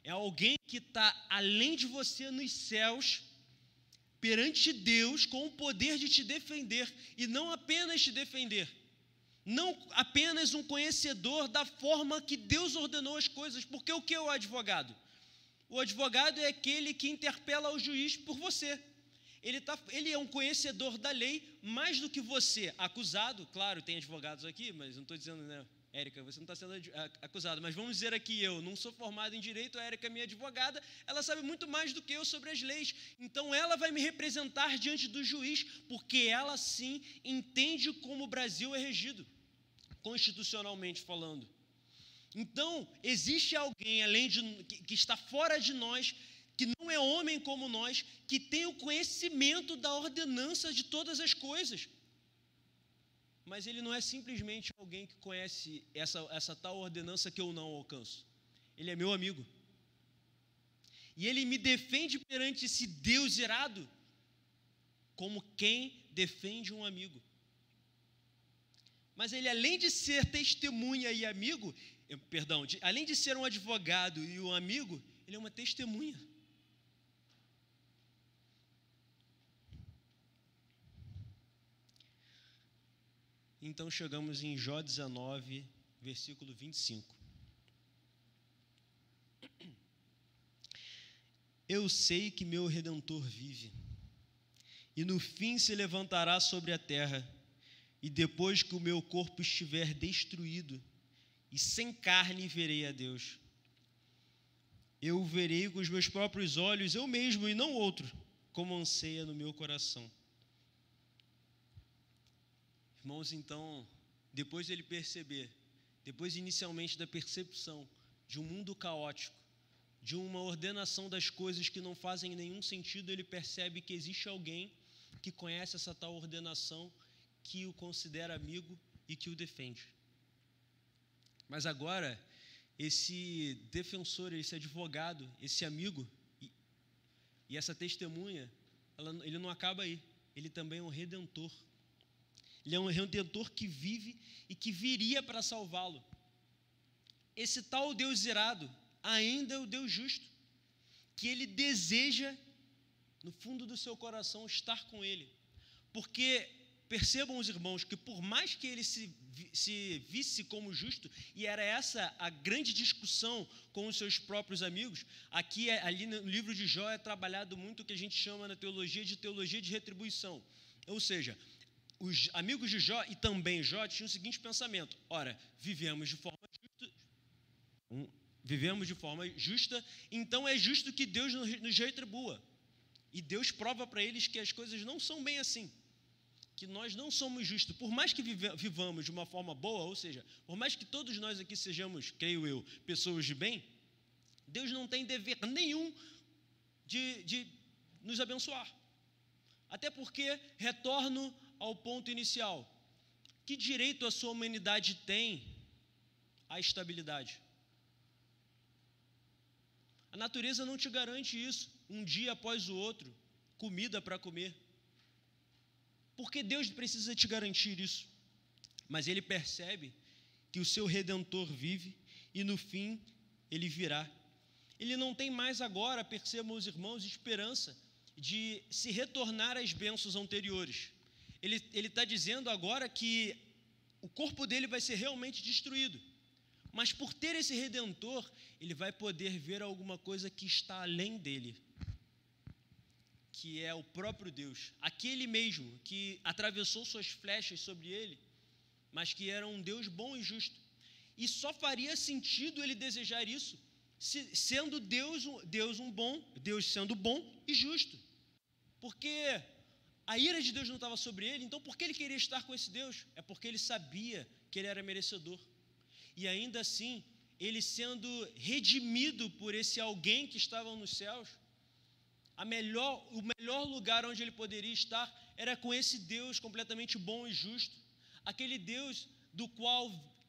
É alguém que está além de você nos céus, perante Deus, com o poder de te defender, e não apenas te defender, não apenas um conhecedor da forma que Deus ordenou as coisas, porque o que é o advogado? O advogado é aquele que interpela o juiz por você. Ele é um conhecedor da lei mais do que você, acusado. Claro, tem advogados aqui, mas não estou dizendo, né, Érica, você não está sendo acusado, mas vamos dizer aqui, eu não sou formado em direito, a Érica é minha advogada, ela sabe muito mais do que eu sobre as leis, então ela vai me representar diante do juiz, porque ela sim entende como o Brasil é regido, constitucionalmente falando. Então, existe alguém que está fora de nós, que não é homem como nós, que tem o conhecimento da ordenança de todas as coisas. Mas ele não é simplesmente alguém que conhece essa tal ordenança que eu não alcanço. Ele é meu amigo. E ele me defende perante esse Deus irado, como quem defende um amigo. Mas ele, além de ser testemunha e amigo, além de ser um advogado e um amigo, ele é uma testemunha. Então chegamos em Jó 19, versículo 25. Eu sei que meu Redentor vive, e no fim se levantará sobre a terra, e depois que o meu corpo estiver destruído, e sem carne verei a Deus. Eu o verei com os meus próprios olhos, eu mesmo e não outro, como anseia no meu coração. Irmãos, então, depois dele perceber, depois inicialmente da percepção de um mundo caótico, de uma ordenação das coisas que não fazem nenhum sentido, ele percebe que existe alguém que conhece essa tal ordenação, que o considera amigo e que o defende. Mas agora, esse defensor, esse advogado, esse amigo e essa testemunha, ele não acaba aí, ele também é um redentor. Ele é um redentor que vive e que viria para salvá-lo. Esse tal Deus irado ainda é o Deus justo, que ele deseja, no fundo do seu coração, estar com ele. Porque, percebam os irmãos, que por mais que ele se visse como justo, e era essa a grande discussão com os seus próprios amigos, ali no livro de Jó é trabalhado muito o que a gente chama na teologia de retribuição. Ou seja, os amigos de Jó e também Jó tinham o seguinte pensamento: ora, vivemos de forma justa, então é justo que Deus nos retribua. E Deus prova para eles que as coisas não são bem assim, que nós não somos justos. Por mais que vivamos de uma forma boa, ou seja, por mais que todos nós aqui sejamos, creio eu, pessoas de bem, Deus não tem dever nenhum de nos abençoar. Até porque, retorno ao ponto inicial, que direito a sua humanidade tem à estabilidade? A natureza não te garante isso, um dia após o outro, comida para comer. Porque Deus precisa te garantir isso? Mas ele percebe que o seu Redentor vive e no fim ele virá. Ele não tem mais agora, percebam os irmãos, esperança de se retornar às bênçãos anteriores. Ele está dizendo agora que o corpo dele vai ser realmente destruído. Mas por ter esse Redentor, ele vai poder ver alguma coisa que está além dele. que é o próprio Deus, aquele mesmo que atravessou suas flechas sobre ele, mas que era um Deus bom e justo. E só faria sentido ele desejar isso, sendo Deus sendo bom e justo. Porque a ira de Deus não estava sobre ele, então por que ele queria estar com esse Deus? É porque ele sabia que ele era merecedor. E ainda assim, ele sendo redimido por esse alguém que estava nos céus, o melhor lugar onde ele poderia estar era com esse Deus completamente bom e justo, aquele Deus do qual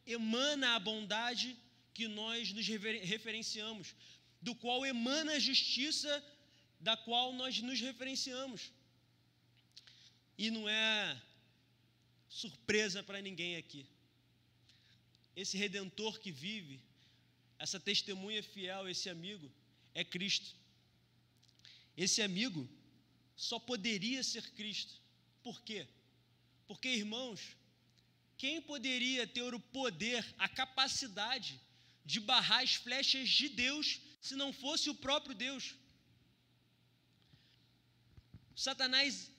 emana a bondade que nós nos referenciamos, do qual emana a justiça da qual nós nos referenciamos. E não é surpresa para ninguém aqui. Esse Redentor que vive, essa testemunha fiel, esse amigo, é Cristo. Esse amigo só poderia ser Cristo. Por quê? Porque, irmãos, quem poderia ter o poder, a capacidade de barrar as flechas de Deus, se não fosse o próprio Deus? Satanás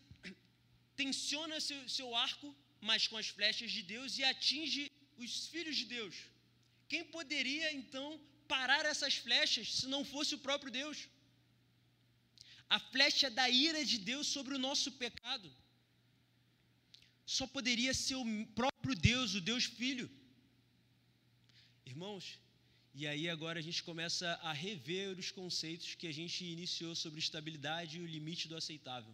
tensiona seu arco, mas com as flechas de Deus, e atinge os filhos de Deus. Quem poderia, então, parar essas flechas, se não fosse o próprio Deus? A flecha da ira de Deus sobre o nosso pecado só poderia ser o próprio Deus, o Deus Filho. Irmãos, e aí agora a gente começa a rever os conceitos que a gente iniciou sobre estabilidade e o limite do aceitável.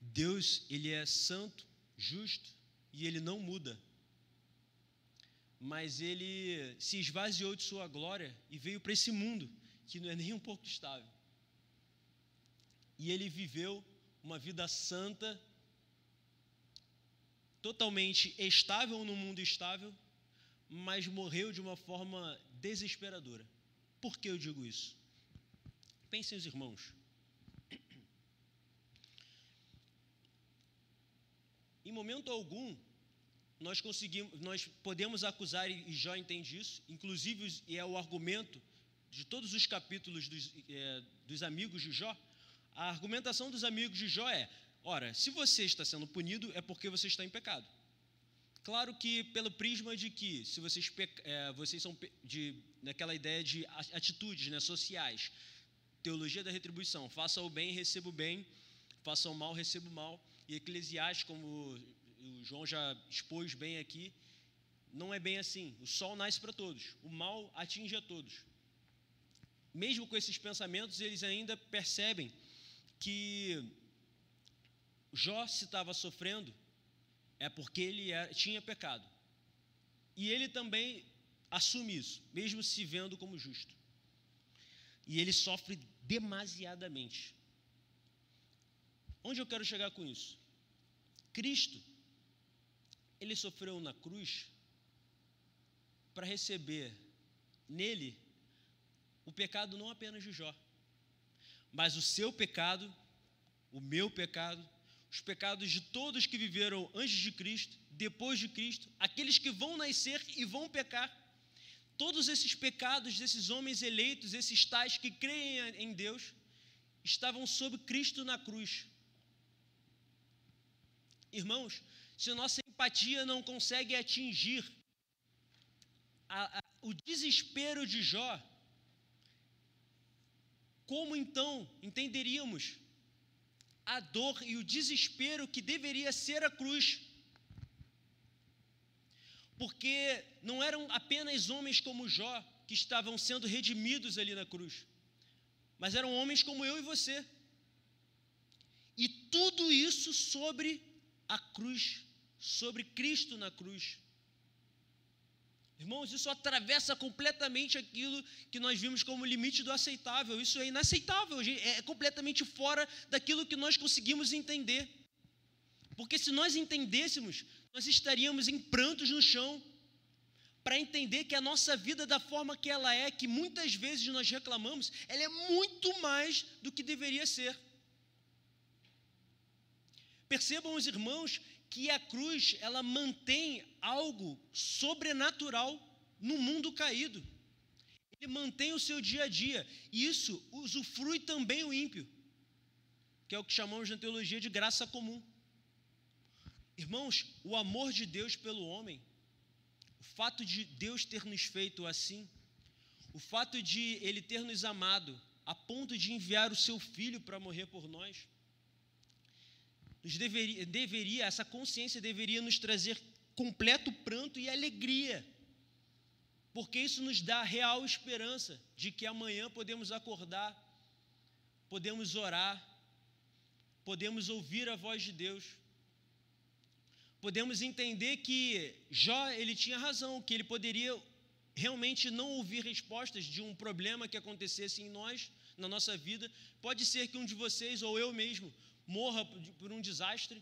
Deus, ele é santo, justo e ele não muda. Mas ele se esvaziou de sua glória e veio para esse mundo que não é nem um pouco estável. E ele viveu uma vida santa, totalmente estável no mundo estável, mas morreu de uma forma desesperadora. Por que eu digo isso? Pensem os irmãos. Em momento algum, nós podemos acusar, e Jó entende isso, inclusive é o argumento de todos os capítulos dos amigos de Jó. A argumentação dos amigos de Jó é: ora, se você está sendo punido, é porque você está em pecado. Claro que pelo prisma de que, se vocês são naquela ideia de atitudes, né, sociais, teologia da retribuição, faça o bem, receba o bem, faça o mal, receba o mal. E Eclesiastes, como o João já expôs bem aqui, não é bem assim. O sol nasce para todos, o mal atinge a todos. Mesmo com esses pensamentos, eles ainda percebem que Jó, se estava sofrendo, é porque ele tinha pecado. E ele também assume isso, mesmo se vendo como justo. E ele sofre demasiadamente. Onde eu quero chegar com isso? Cristo, ele sofreu na cruz para receber nele o pecado não apenas de Jó, mas o seu pecado, o meu pecado, os pecados de todos que viveram antes de Cristo, depois de Cristo, aqueles que vão nascer e vão pecar. Todos esses pecados desses homens eleitos, esses tais que creem em Deus, estavam sob Cristo na cruz. Irmãos, se a nossa empatia não consegue atingir o desespero de Jó, como então entenderíamos a dor e o desespero que deveria ser a cruz? Porque não eram apenas homens como Jó que estavam sendo redimidos ali na cruz, mas eram homens como eu e você. E tudo isso sobre a cruz, sobre Cristo na cruz. Irmãos, isso atravessa completamente aquilo que nós vimos como limite do aceitável. Isso é inaceitável, é completamente fora daquilo que nós conseguimos entender. Porque se nós entendêssemos, nós estaríamos em prantos no chão, para entender que a nossa vida, da forma que ela é, que muitas vezes nós reclamamos, ela é muito mais do que deveria ser. Percebam os irmãos que a cruz, ela mantém algo sobrenatural no mundo caído. Ele mantém o seu dia a dia, e isso usufrui também o ímpio. que é o que chamamos na teologia de graça comum. Irmãos, o amor de Deus pelo homem, o fato de Deus ter nos feito assim, o fato de Ele ter nos amado a ponto de enviar o seu Filho para morrer por nós, essa consciência deveria nos trazer completo pranto e alegria, porque isso nos dá real esperança de que amanhã podemos acordar, podemos orar, podemos ouvir a voz de Deus, podemos entender que Jó, ele tinha razão, que ele poderia realmente não ouvir respostas de um problema que acontecesse em nós, na nossa vida. Pode ser que um de vocês ou eu mesmo morra por um desastre,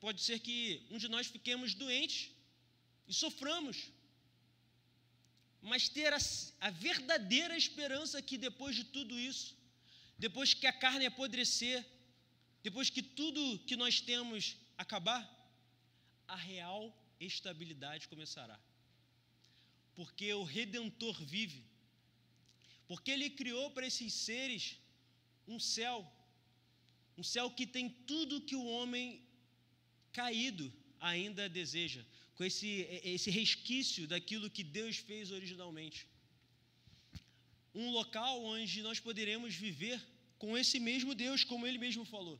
pode ser que um de nós fiquemos doentes e soframos, mas ter a verdadeira esperança que depois de tudo isso, depois que a carne apodrecer, depois que tudo que nós temos acabar, a real estabilidade começará. Porque o Redentor vive. Porque Ele criou para esses seres um céu que tem tudo que o homem caído ainda deseja, com esse resquício daquilo que Deus fez originalmente. Um local onde nós poderemos viver com esse mesmo Deus, como Ele mesmo falou.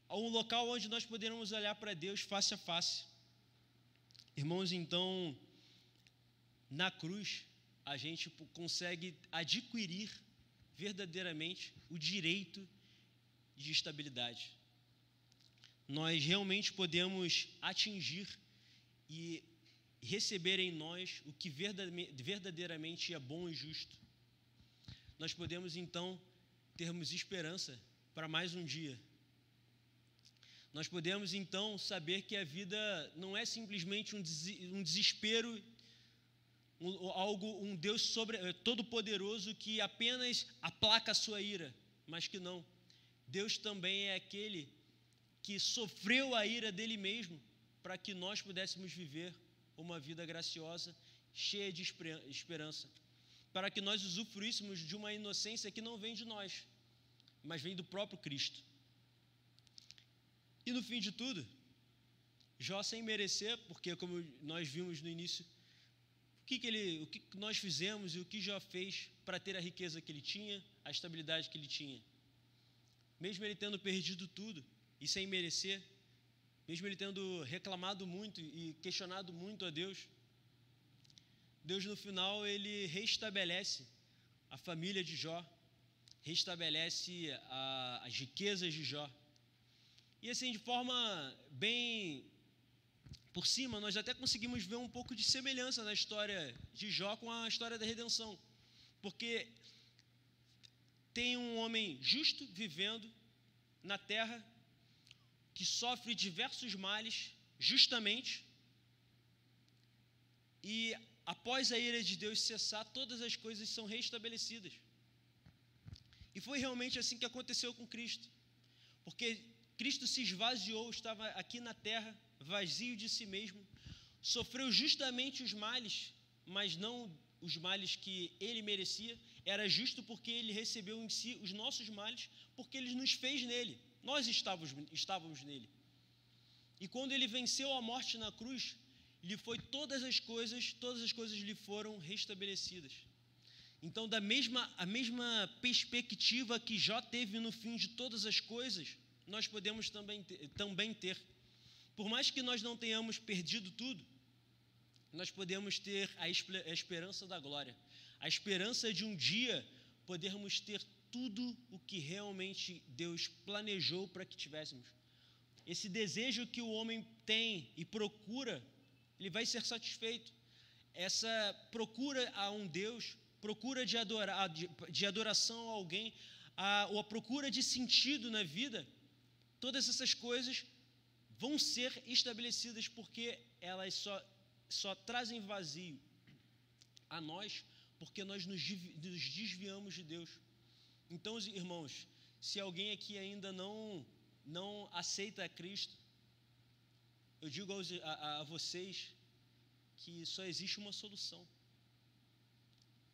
Um local onde nós poderemos olhar para Deus face a face. Irmãos, então, na cruz, a gente consegue adquirir verdadeiramente o direito de estabilidade. Nós realmente podemos atingir e receber em nós o que verdadeiramente é bom e justo. Nós podemos, então, termos esperança para mais um dia. Nós podemos, então, saber que a vida não é simplesmente um desespero, um Deus todo-poderoso que apenas aplaca a sua ira, mas que não. Deus também é aquele que sofreu a ira dele mesmo para que nós pudéssemos viver uma vida graciosa, cheia de esperança, para que nós usufruíssemos de uma inocência que não vem de nós, mas vem do próprio Cristo. E no fim de tudo, Jó, sem merecer, porque como nós vimos no início, o que nós fizemos e o que Jó fez para ter a riqueza que ele tinha, a estabilidade que ele tinha. Mesmo ele tendo perdido tudo e sem merecer, mesmo ele tendo reclamado muito e questionado muito a Deus, Deus no final ele restabelece a família de Jó, restabelece as riquezas de Jó. E assim, de forma bem por cima, nós até conseguimos ver um pouco de semelhança na história de Jó com a história da redenção. Porque tem um homem justo vivendo na terra, que sofre diversos males justamente, e após a ira de Deus cessar, todas as coisas são restabelecidas. E foi realmente assim que aconteceu com Cristo. Porque Cristo se esvaziou, estava aqui na terra, vazio de si mesmo, sofreu justamente os males, mas não os males que ele merecia. Era justo porque ele recebeu em si os nossos males, porque ele nos fez nele. Nós estávamos nele. E quando ele venceu a morte na cruz, todas as coisas lhe foram restabelecidas. Então, a mesma perspectiva que Jó teve no fim de todas as coisas, nós podemos também ter. Por mais que nós não tenhamos perdido tudo, nós podemos ter a esperança da glória, a esperança de um dia podermos ter tudo o que realmente Deus planejou para que tivéssemos. Esse desejo que o homem tem e procura, ele vai ser satisfeito. Essa procura a um Deus, procura de adoração a alguém, ou a procura de sentido na vida, todas essas coisas vão ser estabelecidas, porque elas só trazem vazio a nós, porque nós nos desviamos de Deus. Então, irmãos, se alguém aqui ainda não aceita a Cristo, eu digo a vocês que só existe uma solução.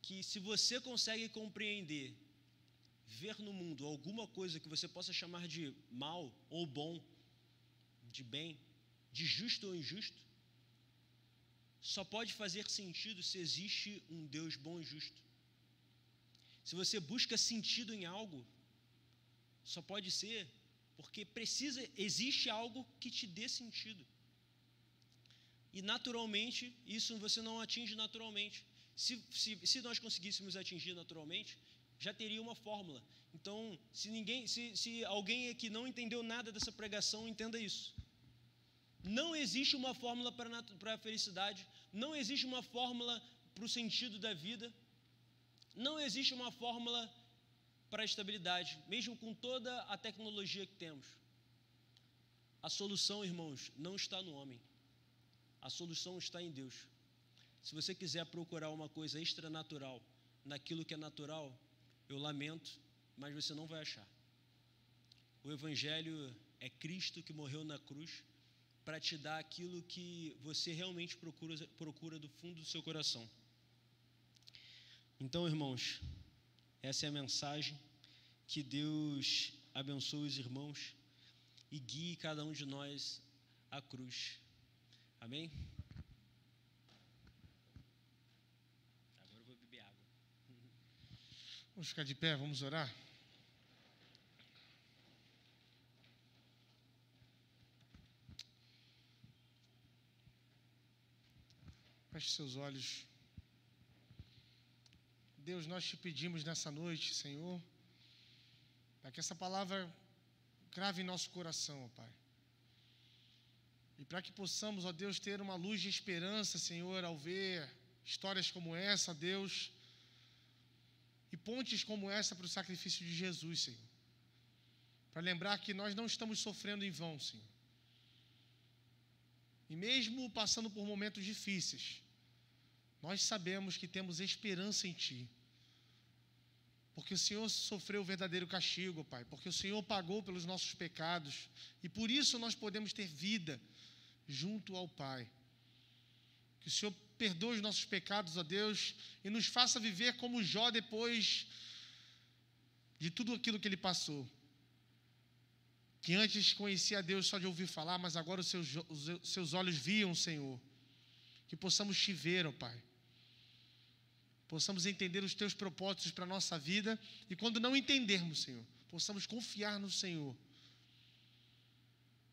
Que se você consegue compreender ver no mundo alguma coisa que você possa chamar de mal ou bom, de bem, de justo ou injusto, só pode fazer sentido se existe um Deus bom e justo. Se você busca sentido em algo, só pode ser porque existe algo que te dê sentido. E naturalmente, isso você não atinge naturalmente. Se nós conseguíssemos atingir naturalmente, já teria uma fórmula. Então, se alguém aqui não entendeu nada dessa pregação, entenda isso. Não existe uma fórmula para a felicidade, não existe uma fórmula para o sentido da vida, não existe uma fórmula para a estabilidade, mesmo com toda a tecnologia que temos. A solução, irmãos, não está no homem. A solução está em Deus. Se você quiser procurar uma coisa extranatural naquilo que é natural, eu lamento, mas você não vai achar. O Evangelho é Cristo que morreu na cruz para te dar aquilo que você realmente procura do fundo do seu coração. Então, irmãos, essa é a mensagem. Que Deus abençoe os irmãos e guie cada um de nós à cruz. Amém? Agora eu vou beber água. Vamos ficar de pé, vamos orar? Feche seus olhos. Deus, nós te pedimos nessa noite, Senhor, para que essa palavra crave em nosso coração, ó Pai. E para que possamos, ó Deus, ter uma luz de esperança, Senhor, ao ver histórias como essa, Deus, e pontes como essa para o sacrifício de Jesus, Senhor. Para lembrar que nós não estamos sofrendo em vão, Senhor. E mesmo passando por momentos difíceis, nós sabemos que temos esperança em Ti. Porque o Senhor sofreu o verdadeiro castigo, Pai. Porque o Senhor pagou pelos nossos pecados. E por isso nós podemos ter vida junto ao Pai. Que o Senhor perdoe os nossos pecados, ó Deus, e nos faça viver como Jó depois de tudo aquilo que ele passou. Que antes conhecia a Deus só de ouvir falar, mas agora os seus olhos viam, Senhor. Que possamos te ver, ó Pai. Possamos entender os teus propósitos para a nossa vida. E quando não entendermos, Senhor, possamos confiar no Senhor.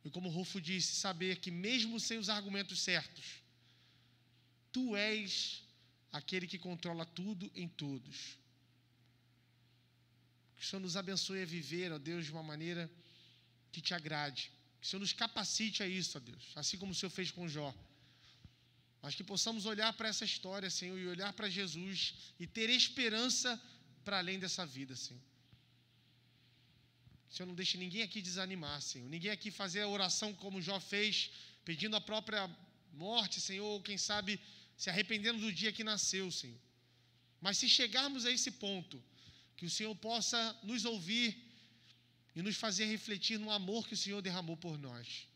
E como Rufo disse, saber que mesmo sem os argumentos certos, Tu és aquele que controla tudo em todos. Que o Senhor nos abençoe a viver, ó Deus, de uma maneira que Te agrade. Que o Senhor nos capacite a isso, ó Deus, assim como o Senhor fez com Jó. Mas que possamos olhar para essa história, Senhor, e olhar para Jesus e ter esperança para além dessa vida, Senhor. Senhor, não deixe ninguém aqui desanimar, Senhor. Ninguém aqui fazer a oração como Jó fez, pedindo a própria morte, Senhor, ou quem sabe se arrependendo do dia que nasceu, Senhor. Mas se chegarmos a esse ponto, que o Senhor possa nos ouvir e nos fazer refletir no amor que o Senhor derramou por nós.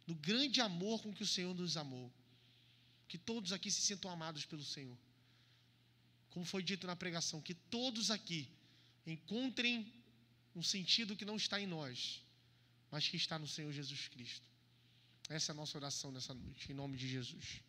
No grande amor com que o Senhor nos amou. Que todos aqui se sintam amados pelo Senhor. Como foi dito na pregação, que todos aqui encontrem um sentido que não está em nós, mas que está no Senhor Jesus Cristo. Essa é a nossa oração nessa noite, em nome de Jesus.